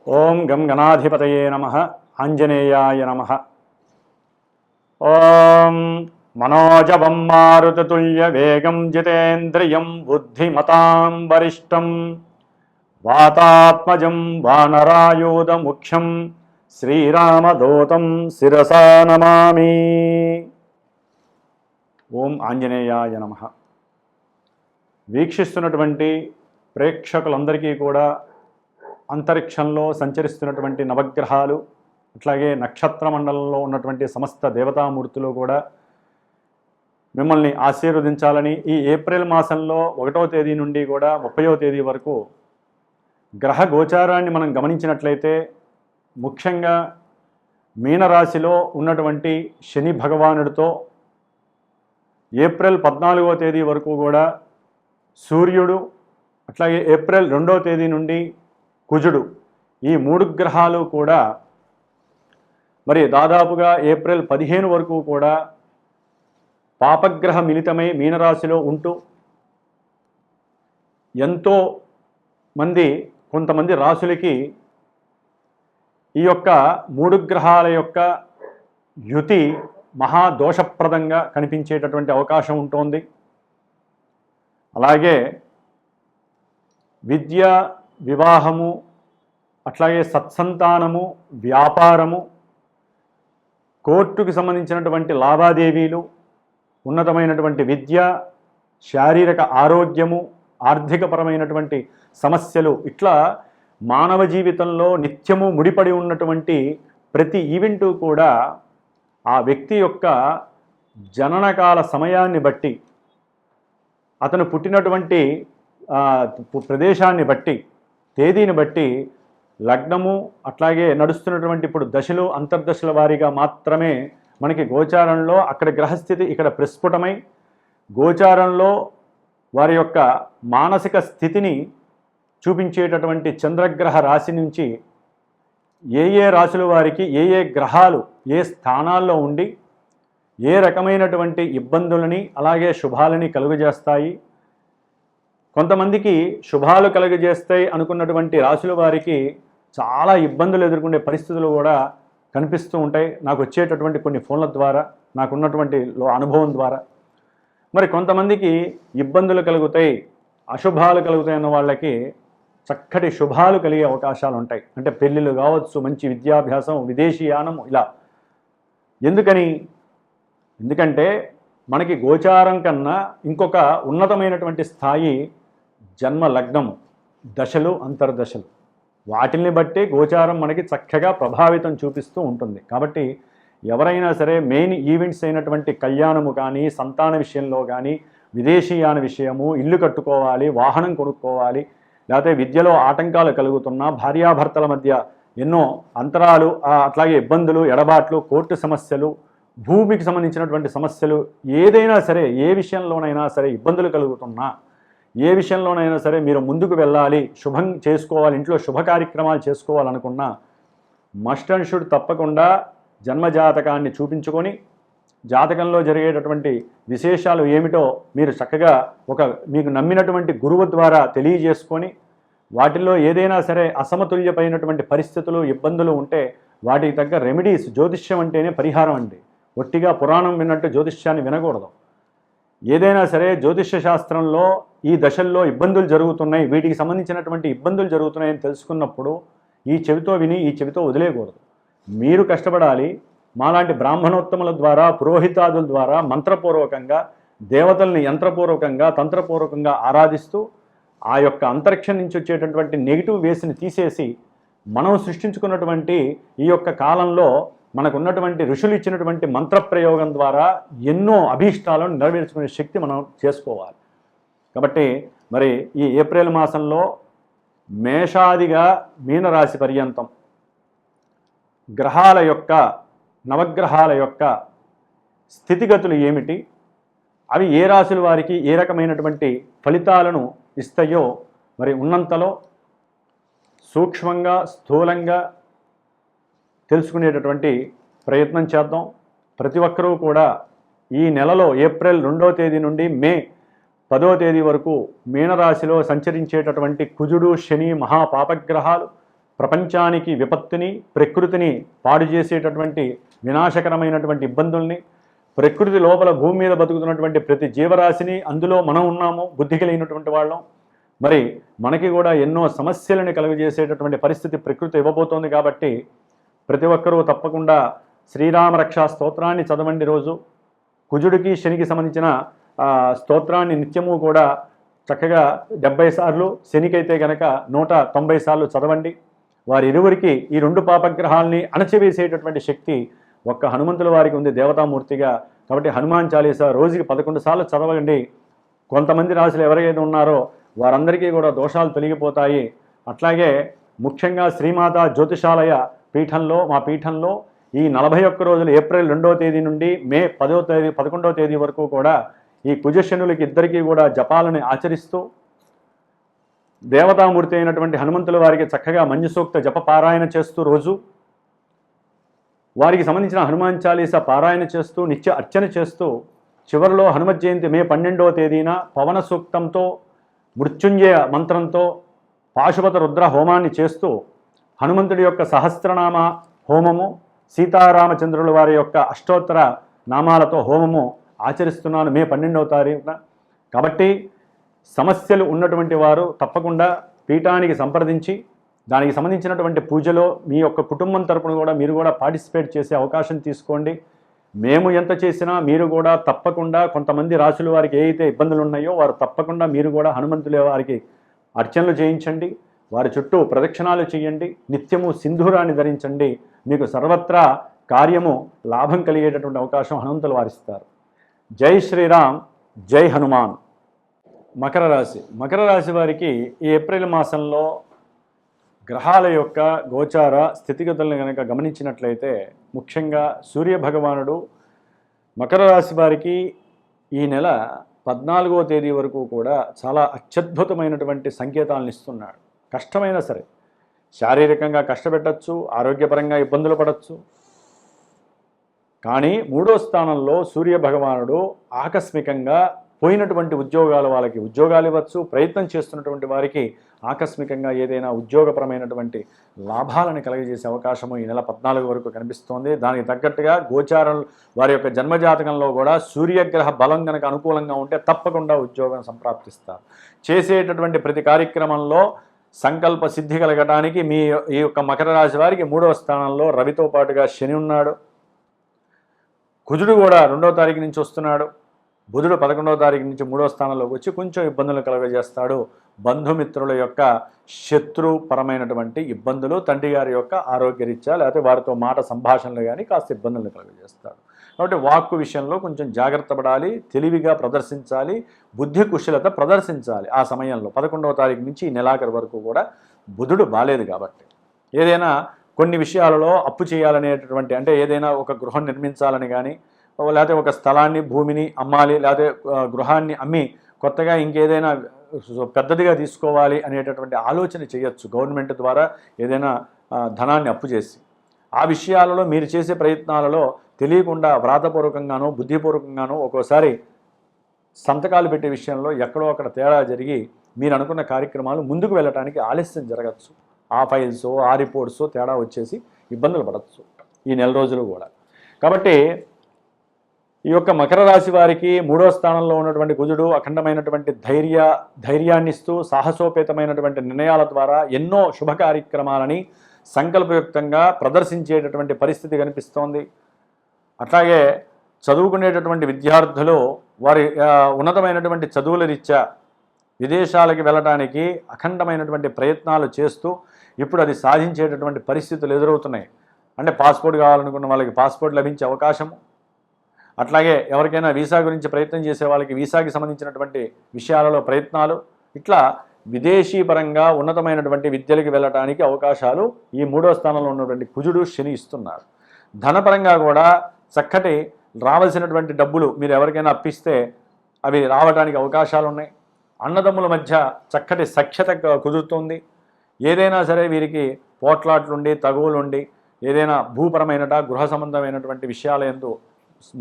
ఓం గం గణాధిపతయే నమః ఆంజనేయాయ నమః. ఓం మనోజవం మారుతతుల్య వేగం జితేంద్రియం బుద్ధిమతాం వరిష్టం వాతాత్మజం వానరాయూధముఖ్యం శ్రీరామదూతం శిరసా నమామి. ఓం ఆంజనేయాయ నమః. వీక్షిస్తున్నటువంటి ప్రేక్షకులందరికీ కూడా అంతరిక్షంలో సంచరిస్తున్నటువంటి నవగ్రహాలు, అట్లాగే నక్షత్ర మండలంలో ఉన్నటువంటి సమస్త దేవతామూర్తులు కూడా మిమ్మల్ని ఆశీర్వదించాలని ఈ ఏప్రిల్ మాసంలో 1వ తేదీ నుండి కూడా 30వ తేదీ వరకు గ్రహ గోచారాన్ని మనం గమనించినట్లయితే ముఖ్యంగా మీనరాశిలో ఉన్నటువంటి శని భగవానుడితో ఏప్రిల్ 14వ తేదీ వరకు కూడా సూర్యుడు, అట్లాగే ఏప్రిల్ 2వ తేదీ నుండి కుజుడు, ఈ 3 గ్రహాలు కూడా మరి దాదాపుగా ఏప్రిల్ 15 వరకు కూడా పాపగ్రహ మిళితమై మీనరాశిలో ఉంటూ ఎంతో కొంతమంది రాశులకి ఈ యొక్క 3 గ్రహాల యొక్క యుతి మహాదోషప్రదంగా కనిపించేటటువంటి అవకాశం ఉంటుంది. అలాగే విద్య, వివాహము, అట్లాగే సత్సంతానము, వ్యాపారము, కోర్టుకు సంబంధించినటువంటి లావాదేవీలు, ఉన్నతమైనటువంటి విద్య, శారీరక ఆరోగ్యము, ఆర్థికపరమైనటువంటి సమస్యలు, ఇట్లా మానవ జీవితంలో నిత్యము ముడిపడి ఉన్నటువంటి ప్రతి ఈవెంటు కూడా ఆ వ్యక్తి యొక్క జననకాల సమయాన్ని బట్టి, అతను పుట్టినటువంటి ప్రదేశాన్ని బట్టి, తేదీని బట్టి లగ్నము, అట్లాగే నడుస్తున్నటువంటి ఇప్పుడు దశలు, అంతర్దశల వారీగా మాత్రమే మనకి గోచారంలో అక్కడ గ్రహస్థితి ఇక్కడ ప్రస్ఫుటమై గోచారంలో వారి యొక్క మానసిక స్థితిని చూపించేటటువంటి చంద్రగ్రహ రాశి నుంచి ఏ రాశుల వారికి ఏ గ్రహాలు ఏ స్థానాల్లో ఉండి ఏ రకమైనటువంటి ఇబ్బందులని అలాగే శుభాలని కలుగజేస్తాయి. కొంతమందికి శుభాలు కలుగజేస్తాయి అనుకున్నటువంటి రాశుల వారికి చాలా ఇబ్బందులు ఎదుర్కొనే పరిస్థితులు కూడా కనిపిస్తూ ఉంటాయి. నాకు వచ్చేటటువంటి కొన్ని ఫోన్ల ద్వారా, నాకున్నటువంటి అనుభవం ద్వారా. మరి కొంతమందికి ఇబ్బందులు కలుగుతాయి, అశుభాలు కలుగుతాయి అన్న వాళ్ళకి చక్కటి శుభాలు కలిగే అవకాశాలు ఉంటాయి. అంటే పెళ్ళిళ్ళు కావచ్చు, మంచి విద్యాభ్యాసం, విదేశీయానం, ఇలా. ఎందుకంటే మనకి గోచారం కన్నా ఇంకొక ఉన్నతమైనటువంటి స్థాయి జన్మ లగ్నము, దశలు, అంతర్దశలు. వాటిని బట్టి గోచారం మనకి చక్కగా ప్రభావితం చూపిస్తూ ఉంటుంది. కాబట్టి ఎవరైనా సరే మెయిన్ ఈవెంట్స్ అయినటువంటి కళ్యాణము కానీ, సంతాన విషయంలో కానీ, విదేశీయాన విషయము, ఇల్లు కట్టుకోవాలి, వాహనం కొనుక్కోవాలి, లేకపోతే విద్యలో ఆటంకాలు కలుగుతున్నా, భార్యాభర్తల మధ్య ఎన్నో అంతరాలు, అట్లాగే ఇబ్బందులు, ఎడబాట్లు, కోర్టు సమస్యలు, భూమికి సంబంధించినటువంటి సమస్యలు, ఏదైనా సరే, ఏ విషయంలోనైనా సరే ఇబ్బందులు కలుగుతున్నా, ఏ విషయంలోనైనా సరే మీరు ముందుకు వెళ్ళాలి, శుభం చేసుకోవాలి, ఇంట్లో శుభ కార్యక్రమాలు చేసుకోవాలనుకున్నా మస్ట్ అండ్ షుడ్ తప్పకుండా జన్మజాతకాన్ని చూపించుకొని జాతకంలో జరిగేటటువంటి విశేషాలు ఏమిటో మీరు చక్కగా మీకు నమ్మినటువంటి గురువు ద్వారా తెలియజేసుకొని వాటిల్లో ఏదైనా సరే అసమతుల్యమైనటువంటి పరిస్థితులు, ఇబ్బందులు ఉంటే వాటికి తగ్గ రెమెడీస్. జ్యోతిష్యం అంటేనే పరిహారం అండి. ఒట్టిగా పురాణం విన్నట్టు జ్యోతిష్యాన్ని వినకూడదు. ఏదైనా సరే జ్యోతిష్య శాస్త్రంలో ఈ దశల్లో ఇబ్బందులు జరుగుతున్నాయి, వీటికి సంబంధించినటువంటి ఇబ్బందులు జరుగుతున్నాయని తెలుసుకున్నప్పుడు ఈ చెవితో విని ఈ చెవితో వదిలేయకూడదు. మీరు కష్టపడాలి. మాలాంటి బ్రాహ్మణోత్తముల ద్వారా, పురోహితాదుల ద్వారా మంత్రపూర్వకంగా, దేవతల్ని యంత్రపూర్వకంగా, తంత్రపూర్వకంగా ఆరాధిస్తూ ఆ యొక్క అంతరిక్షం నుంచి వచ్చేటటువంటి నెగిటివ్ వేస్ని తీసేసి మనం సృష్టించుకున్నటువంటి ఈ యొక్క కాలంలో మనకున్నటువంటి ఋషులు ఇచ్చినటువంటి మంత్రప్రయోగం ద్వారా ఎన్నో అభీష్టాలను నెరవేర్చుకునే శక్తి మనం చేసుకోవాలి. కాబట్టి మరి ఈ ఏప్రిల్ మాసంలో మేషాదిగా మీనరాశి పర్యంతం గ్రహాల యొక్క, నవగ్రహాల యొక్క స్థితిగతులు ఏమిటి, అవి ఏ రాశుల వారికి ఏ రకమైనటువంటి ఫలితాలను ఇస్తాయో మరి ఉన్నంతలో సూక్ష్మంగా, స్థూలంగా తెలుసుకునేటటువంటి ప్రయత్నం చేద్దాం. ప్రతి ఒక్కరూ కూడా ఈ నెలలో ఏప్రిల్ 2వ తేదీ నుండి మే 10వ తేదీ వరకు మీనరాశిలో సంచరించేటటువంటి కుజుడు, శని మహాపాపగ్రహాలు ప్రపంచానికి విపత్తుని, ప్రకృతిని పాడు చేసేటటువంటి వినాశకరమైనటువంటి ఇబ్బందుల్ని, ప్రకృతి లోపల భూమి మీద బతుకుతున్నటువంటి ప్రతి జీవరాశిని, అందులో మనం ఉన్నాము బుద్ధి కలిగినటువంటి వాళ్ళం, మరి మనకి కూడా ఎన్నో సమస్యలను కలుగజేసేటటువంటి పరిస్థితి ప్రకృతి ఇవ్వబోతోంది. కాబట్టి ప్రతి ఒక్కరూ తప్పకుండా శ్రీరామ రక్షా స్తోత్రాన్ని చదవండి. రోజు కుజుడికి శనికి సంబంధించిన స్తోత్రాన్ని నిత్యము కూడా చక్కగా 70 సార్లు, శనికైతే కనుక 190 సార్లు చదవండి. వారి ఇరువురికి ఈ 2 పాపగ్రహాల్ని అణచివేసేటటువంటి శక్తి ఒక్క హనుమంతుల వారికి ఉంది దేవతామూర్తిగా. కాబట్టి హనుమాన్ చాలీసా రోజుకి 11 సార్లు చదవండి. కొంతమంది రాశులు ఎవరైతే ఉన్నారో వారందరికీ కూడా దోషాలు తొలగిపోతాయి. అట్లాగే ముఖ్యంగా శ్రీమాత జ్యోతిషాలయ పీఠంలో, మా పీఠంలో ఈ 41 రోజులు ఏప్రిల్ 2వ తేదీ నుండి మే 11వ తేదీ వరకు కూడా ఈ కుజశనులకి ఇద్దరికీ కూడా జపాలని ఆచరిస్తూ దేవతామూర్తి అయినటువంటి హనుమంతుల వారికి చక్కగా మంజుసూక్త జప పారాయణ చేస్తూ, రోజు వారికి సంబంధించిన హనుమాన్ చాలీసా పారాయణ చేస్తూ, నిత్య అర్చన చేస్తూ, చివరిలో హనుమత్ జయంతి మే 12వ తేదీన పవన సూక్తంతో, మృత్యుంజయ మంత్రంతో పాశుపత రుద్ర హోమాన్ని చేస్తూ, హనుమంతుడి యొక్క సహస్రనామ హోమము, సీతారామచంద్రుల వారి యొక్క అష్టోత్తర నామాలతో హోమము ఆచరిస్తున్నాను మే 12వ తారీఖున. కాబట్టి సమస్యలు ఉన్నటువంటి వారు తప్పకుండా పీఠానికి సంప్రదించి దానికి సంబంధించినటువంటి పూజలో మీ యొక్క కుటుంబం తరపున కూడా మీరు కూడా పార్టిసిపేట్ చేసే అవకాశం తీసుకోండి. మేము ఎంత చేసినా మీరు కూడా తప్పకుండా, కొంతమంది రాశుల వారికి ఏ అయితే ఇబ్బందులు ఉన్నాయో వారు తప్పకుండా మీరు కూడా హనుమంతుల వారికి అర్చనలు చేయించండి, వారి చుట్టూ ప్రదక్షిణాలు చేయండి, నిత్యము సింధూరాన్ని ధరించండి. మీకు సర్వత్రా కార్యము లాభం కలిగేటటువంటి అవకాశం హనుమంతులు వారిస్తారు. జై శ్రీరామ్, జై హనుమాన్. మకర రాశి. మకర రాశి వారికి ఈ ఏప్రిల్ మాసంలో గ్రహాల యొక్క గోచార స్థితిగతులను కనుక గమనించినట్లయితే, ముఖ్యంగా సూర్యభగవానుడు మకర రాశి వారికి ఈ నెల 14వ తేదీ వరకు కూడా చాలా అత్యద్భుతమైనటువంటి సంకేతాలను ఇస్తున్నాడు. కష్టమైనా సరే శారీరకంగా కష్టపెట్టచ్చు, ఆరోగ్యపరంగా ఇబ్బందులు పడవచ్చు. కానీ 3వ స్థానంలో సూర్యభగవానుడు ఆకస్మికంగా పోయినటువంటి ఉద్యోగాలు, వాళ్ళకి ఉద్యోగాలు ఇవ్వచ్చు, ప్రయత్నం చేస్తున్నటువంటి వారికి ఆకస్మికంగా ఏదైనా ఉద్యోగపరమైనటువంటి లాభాలను కలుగజేసే అవకాశము ఈ నెల 14 వరకు కనిపిస్తోంది. దానికి తగ్గట్టుగా గోచారం వారి యొక్క జన్మజాతకంలో కూడా సూర్యగ్రహ బలం కనుక అనుకూలంగా ఉంటే తప్పకుండా ఉద్యోగం సంప్రాప్తిస్తారు. చేసేటటువంటి ప్రతి కార్యక్రమంలో సంకల్ప సిద్ధి కలగడానికి ఈ యొక్క మకర రాశి వారికి 3వ స్థానంలో రవితో పాటుగా శని ఉన్నాడు. కుజుడు కూడా 2వ తారీఖు నుంచి వస్తున్నాడు. బుధుడు 11వ తారీఖు నుంచి 3వ స్థానంలోకి వచ్చి కొంచెం ఇబ్బందులు కలుగజేస్తాడు. బంధుమిత్రుల యొక్క శత్రుపరమైనటువంటి ఇబ్బందులు, తండ్రి గారి యొక్క ఆరోగ్యరీత్యా లేకపోతే వారితో మాట సంభాషణలు కానీ కాస్త ఇబ్బందులను కలుగజేస్తాడు. కాబట్టి వాక్కు విషయంలో కొంచెం జాగ్రత్త పడాలి, తెలివిగా ప్రదర్శించాలి, బుద్ధి కుశలత ప్రదర్శించాలి. ఆ సమయంలో 11వ తారీఖు నుంచి ఈ నెలాఖరు వరకు కూడా బుధుడు బాలేదు. కాబట్టి ఏదైనా కొన్ని విషయాలలో అప్పు చేయాలనేటటువంటి, అంటే ఏదైనా ఒక గృహం నిర్మించాలని కానీ, లేకపోతే ఒక స్థలాన్ని, భూమిని అమ్మాలి, లేకపోతే గృహాన్ని అమ్మి కొత్తగా ఇంకేదైనా పెద్దదిగా తీసుకోవాలి అనేటటువంటి ఆలోచన చేయొచ్చు. గవర్నమెంట్ ద్వారా ఏదైనా ధనాన్ని అప్పు చేసి, ఆ విషయాలలో మీరు చేసే ప్రయత్నాలలో తెలియకుండా వ్రాతపూర్వకంగానో బుద్ధిపూర్వకంగానో ఒక్కోసారి సంతకాలు పెట్టే విషయంలో ఎక్కడో అక్కడ తేడా జరిగి మీరు అనుకున్న కార్యక్రమాలు ముందుకు వెళ్ళడానికి ఆలస్యం జరగచ్చు. ఆ ఫైల్స్, ఆ రిపోర్ట్స్ తేడా వచ్చేసి ఇబ్బందులు పడవచ్చు ఈ నెల రోజులు కూడా. కాబట్టి ఈ యొక్క మకర రాశి వారికి 3వ స్థానంలో ఉన్నటువంటి కుజుడు అఖండమైనటువంటి ధైర్యాన్ని ఇస్తూ సాహసోపేతమైనటువంటి నిర్ణయాల ద్వారా ఎన్నో శుభ కార్యక్రమాలని సంకల్పయుక్తంగా ప్రదర్శించేటటువంటి పరిస్థితి కనిపిస్తోంది. అట్లాగే చదువుకునేటటువంటి విద్యార్థులు వారి ఉన్నతమైనటువంటి చదువుల రీత్యా విదేశాలకి వెళ్ళడానికి అఖండమైనటువంటి ప్రయత్నాలు చేస్తూ ఇప్పుడు అది సాధించేటటువంటి పరిస్థితులు ఎదురవుతున్నాయి. అంటే పాస్పోర్ట్ కావాలనుకున్న వాళ్ళకి పాస్పోర్ట్ లభించే అవకాశము, అట్లాగే ఎవరికైనా వీసా గురించి ప్రయత్నం చేసే వాళ్ళకి వీసాకి సంబంధించినటువంటి విషయాలలో ప్రయత్నాలు, ఇట్లా విదేశీ పరంగా ఉన్నతమైనటువంటి విద్యలకు వెళ్ళటానికి అవకాశాలు ఈ 3వ స్థానంలో ఉన్నటువంటి కుజుడు శని ఇస్తున్నారు. ధనపరంగా కూడా చక్కటి రావాల్సినటువంటి డబ్బులు మీరు ఎవరికైనా అప్పిస్తే అవి రావడానికి అవకాశాలు ఉన్నాయి. అన్నదమ్ముల మధ్య చక్కటి సఖ్యత కుదురుతుంది. ఏదైనా సరే వీరికి పోట్లాట్లుండి, తగువులుండి, ఏదైనా భూపరమైనట గృహ సంబంధమైనటువంటి విషయాల యందు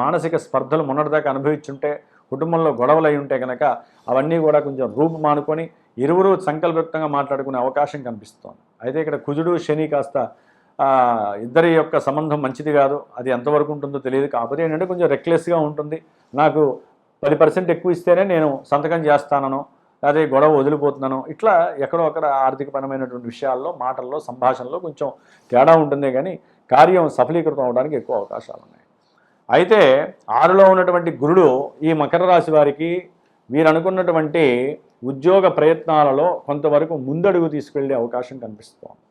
మానసిక స్పర్ధలు మొన్నటిదాకా అనుభవించుంటే, కుటుంబంలో గొడవలు అయి ఉంటే కనుక అవన్నీ కూడా కొంచెం రూపుమానుకొని ఇరువురు సంకల్పయుక్తంగా మాట్లాడుకునే అవకాశం కనిపిస్తోంది. అయితే ఇక్కడ కుజుడు శని కాస్త ఇద్దరి యొక్క సంబంధం మంచిది కాదు. అది ఎంతవరకు ఉంటుందో తెలియదు. కాకపోతే ఏంటంటే కొంచెం రెక్లెస్గా ఉంటుంది. నాకు 10% ఎక్కువ ఇస్తేనే నేను సంతకం చేస్తానను, అదే గొడవ వదిలిపోతున్నాను, ఇట్లా ఎక్కడో అక్కడ ఆర్థికపరమైనటువంటి విషయాల్లో, మాటల్లో, సంభాషణలో కొంచెం తేడా ఉంటుందే కానీ కార్యం సఫలీకృతం అవడానికి ఎక్కువ అవకాశాలు ఉన్నాయి. అయితే 6లో ఉన్నటువంటి గురుడు ఈ మకర రాశి వారికి వీరు అనుకున్నటువంటి ఉద్యోగ ప్రయత్నాలలో కొంతవరకు ముందడుగు తీసుకెళ్లే అవకాశం కనిపిస్తోంది.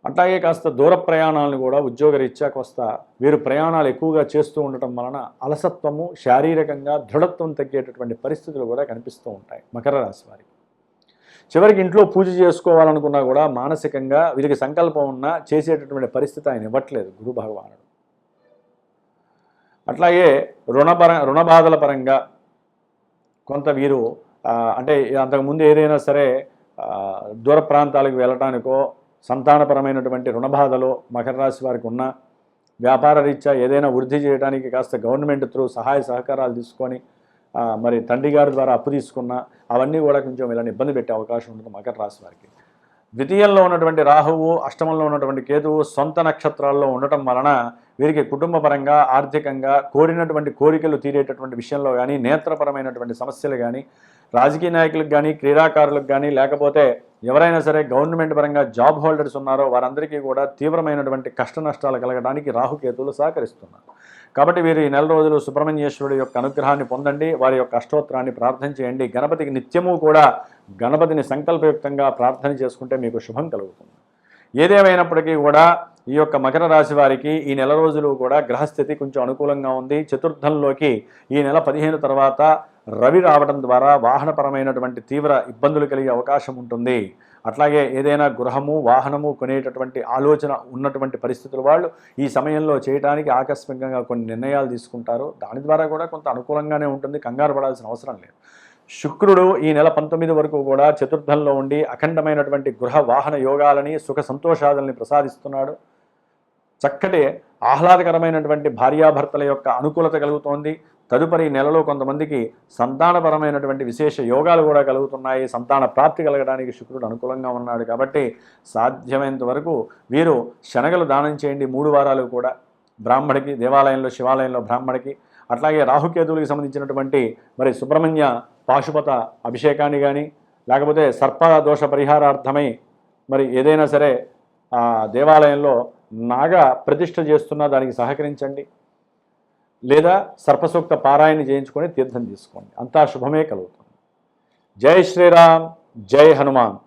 అట్లాగే కాస్త దూర ప్రయాణాలను కూడా ఉద్యోగరీత్యా కాస్త వీరు ప్రయాణాలు ఎక్కువగా చేస్తూ ఉండటం వలన అలసత్వము, శారీరకంగా దృఢత్వం తగ్గేటటువంటి పరిస్థితులు కూడా కనిపిస్తూ ఉంటాయి మకర రాశి వారికి. చివరికి ఇంట్లో పూజ చేసుకోవాలనుకున్నా కూడా మానసికంగా వీరికి సంకల్పం ఉన్నా చేసేటటువంటి పరిస్థితి ఆయన ఇవ్వట్లేదు గురు భగవానుడు. అట్లాగే రుణ బాధల పరంగా కొంత వీరు అంటే అంతకుముందు ఏదైనా సరే దూర ప్రాంతాలకు వెళ్ళటానికో, సంతానపరమైనటువంటి రుణబాధలు మకర రాశి వారికి ఉన్న, వ్యాపార రీత్యా ఏదైనా వృద్ధి చేయడానికి కాస్త గవర్నమెంట్ త్రూ సహాయ సహకారాలు తీసుకొని మరి తండ్రి గారి ద్వారా అప్పు తీసుకున్న అవన్నీ కూడా కొంచెం ఇలా ఇబ్బంది పెట్టే అవకాశం ఉంటుంది మకర రాశి వారికి. ద్వితీయంలో ఉన్నటువంటి రాహువు, అష్టమంలో ఉన్నటువంటి కేతువు సొంత నక్షత్రాల్లో ఉండటం వలన వీరికి కుటుంబపరంగా, ఆర్థికంగా కోరినటువంటి కోరికలు తీరేటటువంటి విషయంలో కానీ, నేత్రపరమైనటువంటి సమస్యలు కానీ, రాజకీయ నాయకులకు కానీ, క్రీడాకారులకు కానీ, లేకపోతే ఎవరైనా సరే గవర్నమెంట్ పరంగా జాబ్ హోల్డర్స్ ఉన్నారో వారందరికీ కూడా తీవ్రమైనటువంటి కష్ట నష్టాలు కలగడానికి రాహుకేతువులు సహకరిస్తున్నారు. కాబట్టి వీరు ఈ నెల రోజులు సుబ్రహ్మణ్యేశ్వరుడు యొక్క అనుగ్రహాన్ని పొందండి, వారి యొక్క అష్టోత్తరాన్ని ప్రార్థన చేయండి. గణపతికి నిత్యము కూడా గణపతిని సంకల్పయుక్తంగా ప్రార్థన చేసుకుంటే మీకు శుభం కలుగుతుంది. ఏదేమైనప్పటికీ కూడా ఈ యొక్క మకర రాశి వారికి ఈ నెల రోజులు కూడా గ్రహస్థితి కొంచెం అనుకూలంగా ఉంది. చతుర్థంలోకి ఈ నెల 15 తర్వాత రవి రావడం ద్వారా వాహనపరమైనటువంటి తీవ్ర ఇబ్బందులు కలిగే అవకాశం ఉంటుంది. అట్లాగే ఏదైనా గృహము, వాహనము కొనేటటువంటి ఆలోచన ఉన్నటువంటి పరిస్థితులు వాళ్ళు ఈ సమయంలో చేయడానికి ఆకస్మికంగా కొన్ని నిర్ణయాలు తీసుకుంటారు. దాని ద్వారా కూడా కొంత అనుకూలంగానే ఉంటుంది, కంగారు పడాల్సిన అవసరం లేదు. శుక్రుడు ఈ నెల 19 వరకు కూడా చతుర్థంలో ఉండి అఖండమైనటువంటి గృహ వాహన యోగాలని, సుఖ సంతోషాలని ప్రసాదిస్తున్నాడు. చక్కటి ఆహ్లాదకరమైనటువంటి భార్యాభర్తల యొక్క అనుకూలత కలుగుతోంది. తదుపరి నెలలో కొంతమందికి సంతానపరమైనటువంటి విశేష యోగాలు కూడా కలుగుతున్నాయి. సంతాన ప్రాప్తి కలగడానికి శుక్రుడు అనుకూలంగా ఉన్నాడు. కాబట్టి సాధ్యమైనంత వరకు వీరు శనగలు దానం చేయండి 3 వారాలు కూడా బ్రాహ్మడికి, దేవాలయంలో శివాలయంలో బ్రాహ్మడికి. అట్లాగే రాహుకేతువులకు సంబంధించినటువంటి మరి సుబ్రహ్మణ్య పాశుపత అభిషేకాన్ని కానీ, లేకపోతే సర్పదోష పరిహారార్థమై మరి ఏదైనా సరే దేవాలయంలో నాగ ప్రతిష్ఠ చేస్తున్నా దానికి సహకరించండి, లేదా సర్పసూక్త పారాయణ చేయించుకొని తీర్థం తీసుకోండి. అంతా శుభమే కలుగుతుంది. జై శ్రీరామ్, జై హనుమాన్.